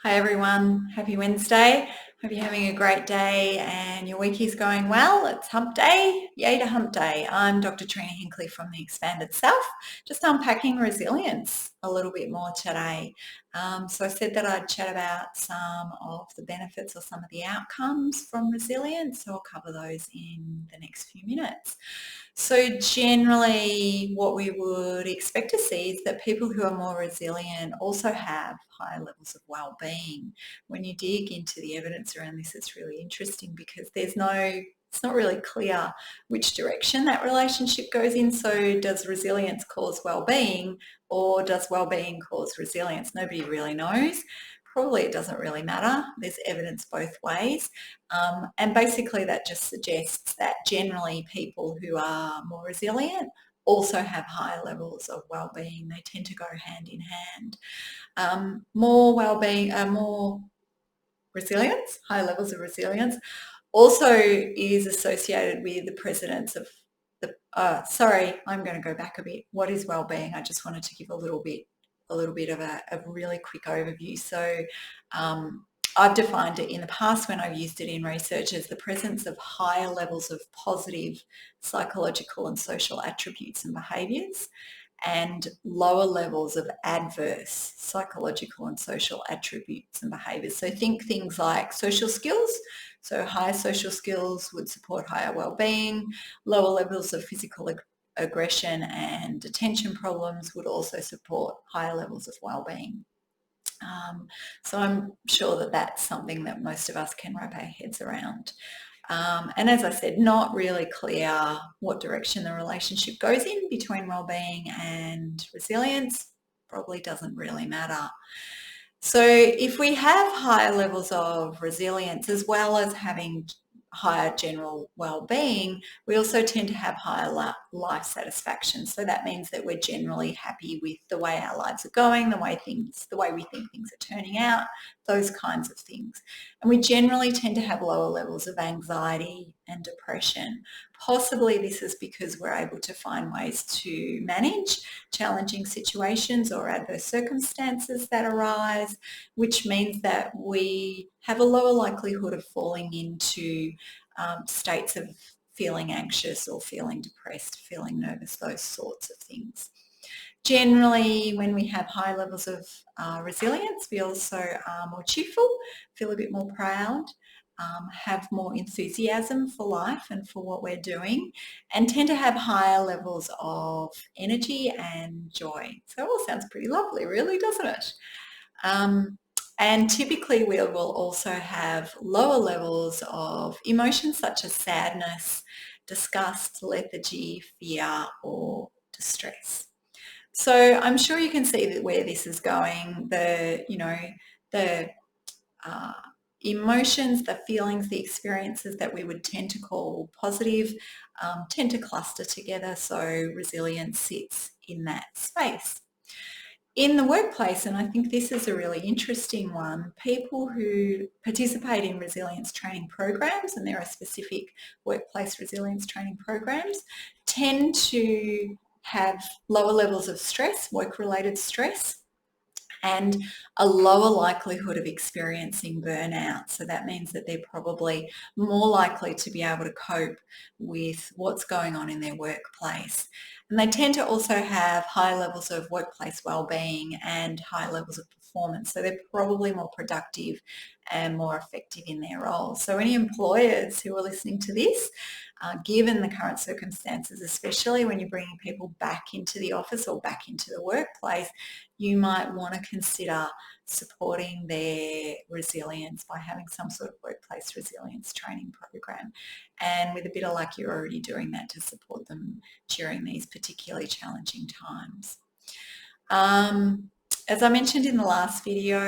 Hi everyone, happy Wednesday. Hope you're having a great day and your week is going well. It's hump day. Yay to hump day. I'm Dr. Trina Hinkley from the Expanded Self, just unpacking resilience a little bit more today. So I said that I'd chat about some of the benefits or some of the outcomes from resilience. So I'll cover those in the next few minutes. So generally what we would expect to see is that people who are more resilient also have higher levels of well-being. When you dig into the evidence around this, it's really interesting because it's not really clear which direction that relationship goes in. So does resilience cause well-being or does well-being cause resilience? Nobody really knows. Probably it doesn't really matter. There's evidence both ways. And basically that just suggests that generally people who are more resilient also have higher levels of well-being. They tend to go hand in hand. More well-being, more resilience, high levels of resilience also is associated with the presence of sorry, I'm going to go back a bit. What is well-being? I just wanted to give a little bit of a really quick overview. So I've defined it in the past when I've used it in research as the presence of higher levels of positive psychological and social attributes and behaviours and lower levels of adverse psychological and social attributes and behaviours. So think things like social skills. So higher social skills would support higher well-being. Lower levels of physical aggression and attention problems would also support higher levels of well-being. So I'm sure that that's something that most of us can wrap our heads around. And as I said, not really clear what direction the relationship goes in between well-being and resilience. Probably doesn't really matter. So if we have higher levels of resilience as well as having higher general well-being, we also tend to have higher life satisfaction. So that means that we're generally happy with the way our lives are going, the way we think things are turning out, those kinds of things. And we generally tend to have lower levels of anxiety and depression. Possibly this is because we're able to find ways to manage challenging situations or adverse circumstances that arise, which means that we have a lower likelihood of falling into states of feeling anxious or feeling depressed, feeling nervous, those sorts of things. Generally, when we have high levels of resilience, we also are more cheerful, feel a bit more proud, have more enthusiasm for life and for what we're doing, and tend to have higher levels of energy and joy. So it all sounds pretty lovely, really, doesn't it? And typically we will also have lower levels of emotions such as sadness, disgust, lethargy, fear, or distress. So I'm sure you can see that where this is going, the uh, emotions, the feelings, the experiences that we would tend to call positive tend to cluster together. So resilience sits in that space. In the workplace, and I think this is a really interesting one, people who participate in resilience training programs, and there are specific workplace resilience training programs, tend to have lower levels of stress, work-related stress, and a lower likelihood of experiencing burnout. So that means that they're probably more likely to be able to cope with what's going on in their workplace. And they tend to also have high levels of workplace well-being and high levels of performance. So they're probably more productive and more effective in their roles. So any employers who are listening to this, given the current circumstances, especially when you're bringing people back into the office or back into the workplace, you might want to consider supporting their resilience by having some sort of workplace resilience training program. And with a bit of luck, you're already doing that to support them during these particularly challenging times. As I mentioned in the last video,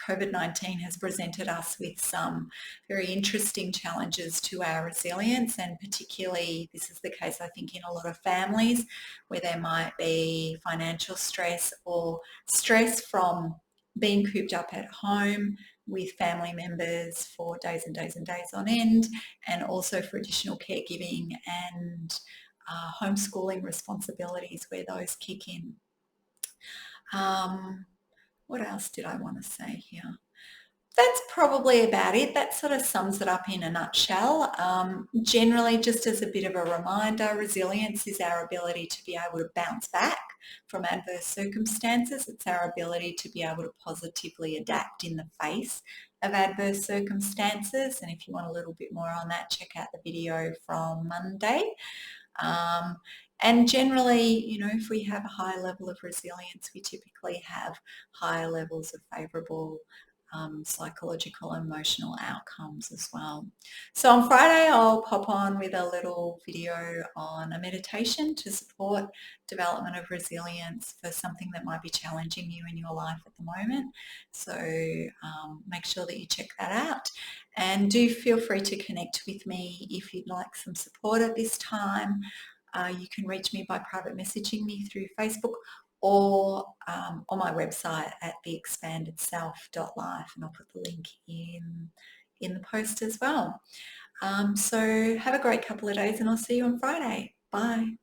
COVID-19 has presented us with some very interesting challenges to our resilience, and particularly this is the case I think in a lot of families where there might be financial stress or stress from being cooped up at home with family members for days and days and days on end, and also for additional caregiving and homeschooling responsibilities where those kick in. What else did I want to say here? That's probably about it. That sort of sums it up in a nutshell. Generally, just as a bit of a reminder, resilience is our ability to be able to bounce back from adverse circumstances. It's our ability to be able to positively adapt in the face of adverse circumstances. And if you want a little bit more on that, check out the video from Monday. And generally, if we have a high level of resilience, we typically have higher levels of favourable psychological and emotional outcomes as well. So on Friday, I'll pop on with a little video on a meditation to support development of resilience for something that might be challenging you in your life at the moment. So make sure that you check that out, and do feel free to connect with me if you'd like some support at this time. You can reach me by private messaging me through Facebook or on my website at theexpandedself.life, and I'll put the link in the post as well. So have a great couple of days, and I'll see you on Friday. Bye.